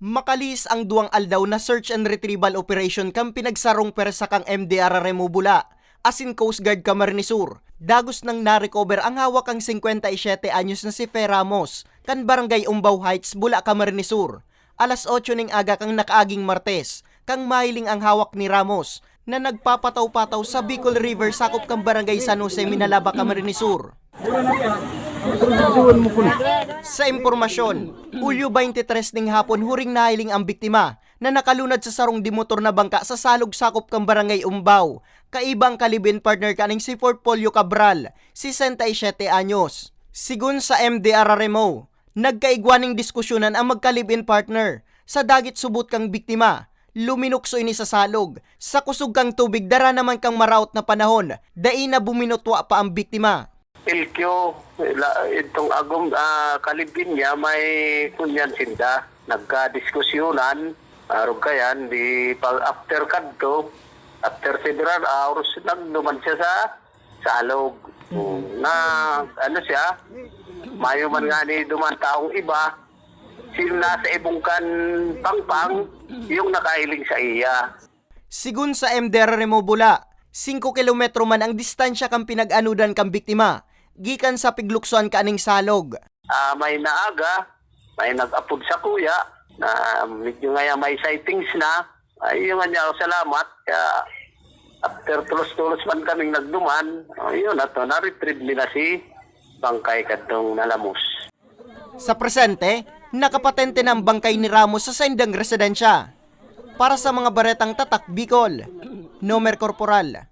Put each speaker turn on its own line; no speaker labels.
Makalis ang duwang aldaw na search and retrieval operation kang pinagsarong persa kang MDR Remubula, asin Coast Guard Camarines Sur. Dagos nang narecover ang hawak ang 57 anyos na si Fe Ramos, kan Barangay Umbaw Heights, Bula, Camarines Sur. Alas 8 ning aga kang nakaaging Martes, kang mahiling ang hawak ni Ramos, na nagpapataw-pataw sa Bicol River sakop kang Barangay San Jose, Minalaba, Camarines Sur. Sa impormasyon, Hulyo 23 ning hapon huring nahiling ang biktima na nakalunad sa sarong dimotor na bangka sa salog sakop kang Barangay Umbaw, kaibang kalibin partner kaning si Portfolio Cabral, 67 anyos. Sigun sa MDR Remo, nagkaigwaning diskusyonan ang magkalibin partner sa dagit subot kang biktima. Luminukso ini sa salog, sa kusog kang tubig dara naman kang maraot na panahon, dai na buminutwa pa ang biktima.
Ilkyo, itong agong kalibin niya may kunyan sinda. Nagka-diskusyonan, kayan, di pag after kadto, after several hours, nagduman siya sa salog. Na, siya, mayo man nga ni duman taong iba, sino nasa ibungkan pangpang, yung nakailing sa iya.
Sigun sa MDR Remobula, 5 kilometro man ang distansya kang pinag-anudan kang biktima, gikan sa pigluksuan kaning salog.
May naaga, may nag-apod sa kuya, na medyo nga may sightings na, ay yung nga salamat, kaya after tulos-tulos man kaming nagduman, yun ato, na-retrieve nila si bangkay kadtong nalamos.
Sa presente, nakapatente ng bangkay ni Ramos sa Sendang Residensya. Para sa mga baretang tatak Bicol, Nomer Corporal.